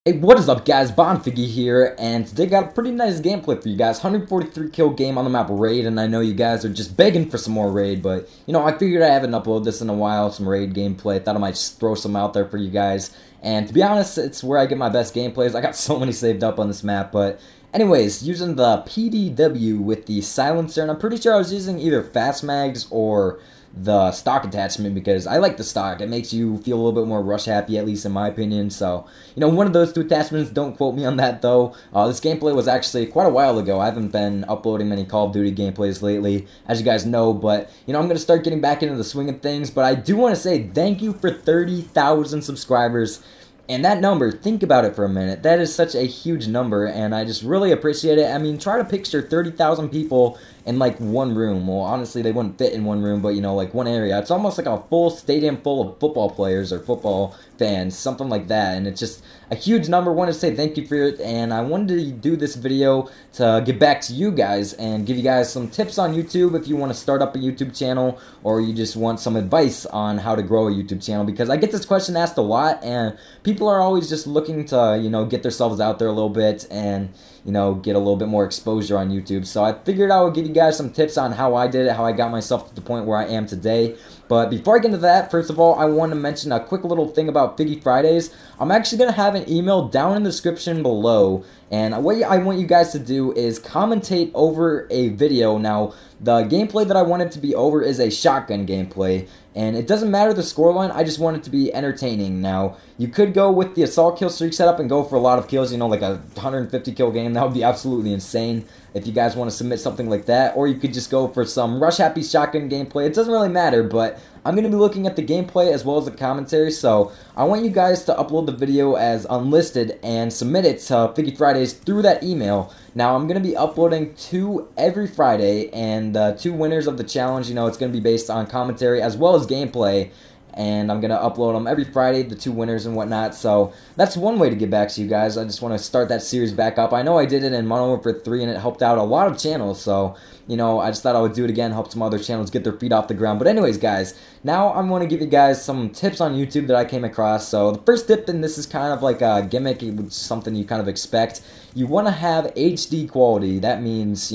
Hey, what is up guys, Bonfiggy here, and today got a pretty nice gameplay for you guys. 143 kill game on the map Raid, and I know you guys are just begging for some more Raid, but, I figured I haven't uploaded this in a while, some Raid gameplay. Thought I might just throw some out there for you guys, and to be honest, it's where I get my best gameplays. I got so many saved up on this map, but anyways, using the PDW with the silencer, and I'm pretty sure I was using either fast mags or the stock attachment because I like the stock. It makes you feel a little bit more rush happy, at least in my opinion. So, one of those two attachments. Don't quote me on that though. This gameplay was actually quite a while ago. I haven't been uploading many Call of Duty gameplays lately, as you guys know, but I'm going to start getting back into the swing of things. But I do want to say thank you for 30,000 subscribers. And that number, think about it for a minute, that is such a huge number, and I just really appreciate it. I mean, try to picture 30,000 people in, like, one room. Well, honestly, they wouldn't fit in one room, but, like, one area. It's almost like a full stadium full of football players or football fans, something like that, and it's just a huge number. I wanted to say thank you for it, and I wanted to do this video to get back to you guys and give you guys some tips on YouTube if you want to start up a YouTube channel or you just want some advice on how to grow a YouTube channel, because I get this question asked a lot, and people are always just looking to, get themselves out there a little bit and, get a little bit more exposure on YouTube. So I figured I would give you guys some tips on how I did it, how I got myself to the point where I am today. But before I get into that, first of all, I want to mention a quick little thing about Figgy Fridays. I'm actually going to have an email down in the description below, and what I want you guys to do is commentate over a video. Now, the gameplay that I want it to be over is a shotgun gameplay, and it doesn't matter the scoreline, I just want it to be entertaining. Now, you could go with the assault kill streak setup and go for a lot of kills, like a 150 kill game. That would be absolutely insane if you guys want to submit something like that, or you could just go for some rush happy shotgun gameplay. It doesn't really matter, but I'm going to be looking at the gameplay as well as the commentary, so I want you guys to upload the video as unlisted and submit it to Figgy Fridays through that email. Now, I'm going to be uploading 2 every Friday, and 2 winners of the challenge, it's going to be based on commentary as well as gameplay, and I'm going to upload them every Friday, the 2 winners and whatnot. So that's one way to get back to you guys. I just want to start that series back up. I know I did it in Modern Warfare 3, and it helped out a lot of channels, so, I just thought I would do it again, help some other channels get their feet off the ground. But anyways, guys, now I want to give you guys some tips on YouTube that I came across. So the first tip, and this is kind of like a gimmick, it's something you kind of expect. You want to have HD quality. That means,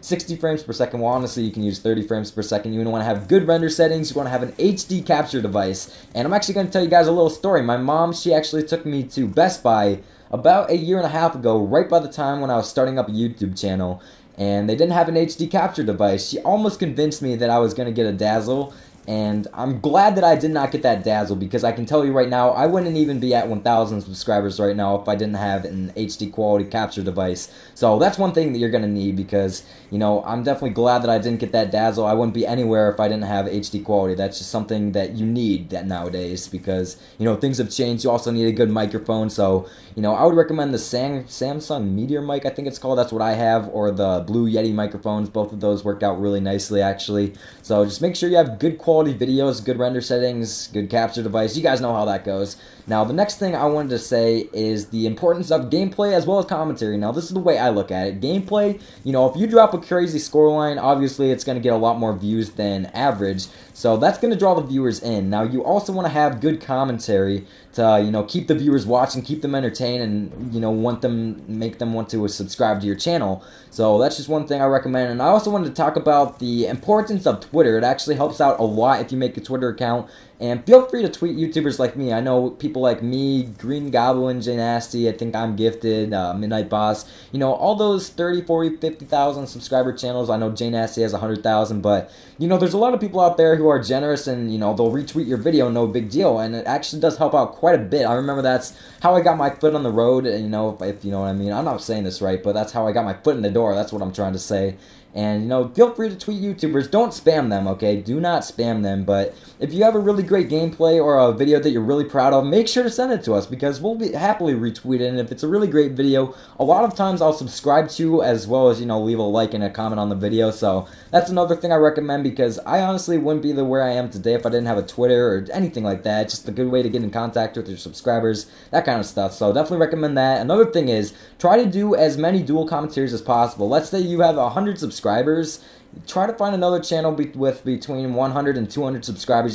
60 frames per second. Well, honestly, you can use 30 frames per second. You want to have good render settings. You want to have an HD capture device. And I'm actually going to tell you guys a little story. My mom, she actually took me to Best Buy about a year and a half ago, right by the time when I was starting up a YouTube channel, and they didn't have an HD capture device. She almost convinced me that I was going to get a Dazzle, and I'm glad that I did not get that Dazzle, because I can tell you right now, I wouldn't even be at 1,000 subscribers right now if I didn't have an HD quality capture device. So that's one thing that you're going to need, because, I'm definitely glad that I didn't get that Dazzle. I wouldn't be anywhere if I didn't have HD quality. That's just something that you need nowadays, because, things have changed. You also need a good microphone, so, I would recommend the Samsung Meteor mic, I think it's called. That's what I have, or the Blue Yeti microphones. Both of those work out really nicely, actually. So just make sure you have good quality videos, good render settings, good capture device. You guys know how that goes. Now, the next thing I wanted to say is the importance of gameplay as well as commentary. Now, this is the way I look at it. Gameplay, if you drop a crazy scoreline, obviously it's going to get a lot more views than average, so that's going to draw the viewers in. Now, you also want to have good commentary to, keep the viewers watching, keep them entertained, and, make them want to subscribe to your channel. So that's just one thing I recommend. And I also wanted to talk about the importance of Twitter. It actually helps out a lot if you make a Twitter account. And feel free to tweet YouTubers like me. I know people like me, Green Goblin, Jay Nasty, I think I'm Gifted, Midnight Boss. All those 30, 40, 50,000 subscriber channels. I know Jay Nasty has 100,000, but, there's a lot of people out there who are generous and, they'll retweet your video, no big deal. And it actually does help out quite a bit. I remember that's how I got my foot on the road, and, if you know what I mean. I'm not saying this right, but that's how I got my foot in the door. That's what I'm trying to say. And, feel free to tweet YouTubers. Don't spam them, okay? Do not spam them. But if you have a really great gameplay or a video that you're really proud of, make sure to send it to us, because we'll be happily retweet it. And if it's a really great video, a lot of times I'll subscribe to, as well as, leave a like and a comment on the video. So that's another thing I recommend, because I honestly wouldn't be where I am today if I didn't have a Twitter or anything like that. It's just a good way to get in contact with your subscribers, that kind of stuff. So definitely recommend that. Another thing is, try to do as many dual commentaries as possible. Let's say you have 100 subscribers, try to find another channel with between 100 and 200 subscribers,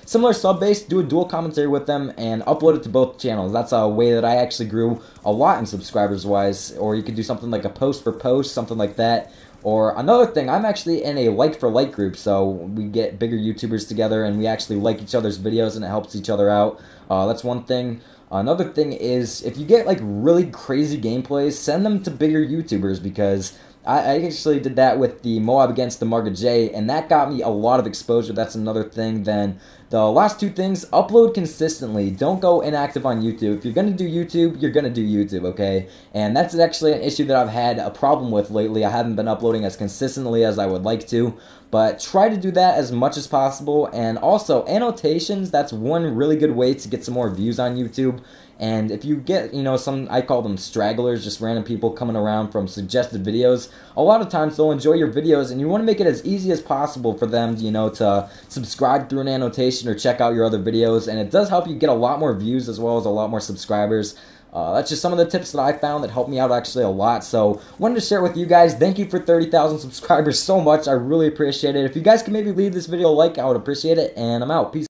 similar sub base, do a dual commentary with them, and upload it to both channels. That's a way that I actually grew a lot in subscribers wise. Or you could do something like a post for post, something like that. Or another thing, I'm actually in a like for like group, so we get bigger YouTubers together and we actually like each other's videos and it helps each other out. That's one thing. Another thing is, if you get like really crazy gameplays, send them to bigger YouTubers, because I actually did that with the Moab against the Marga J, and that got me a lot of exposure. That's another thing. Then the last two things, upload consistently. Don't go inactive on YouTube. If you're going to do YouTube, you're going to do YouTube, okay? And that's actually an issue that I've had a problem with lately. I haven't been uploading as consistently as I would like to, but try to do that as much as possible. And also, annotations, that's one really good way to get some more views on YouTube. And if you get, some, I call them stragglers, just random people coming around from suggested videos, a lot of times they'll enjoy your videos, and you want to make it as easy as possible for them, to subscribe through an annotation or check out your other videos, and it does help you get a lot more views as well as a lot more subscribers. That's just some of the tips that I found that helped me out actually a lot, so wanted to share it with you guys. Thank you for 30,000 subscribers so much. I really appreciate it. If you guys could maybe leave this video a like, I would appreciate it, and I'm out. Peace.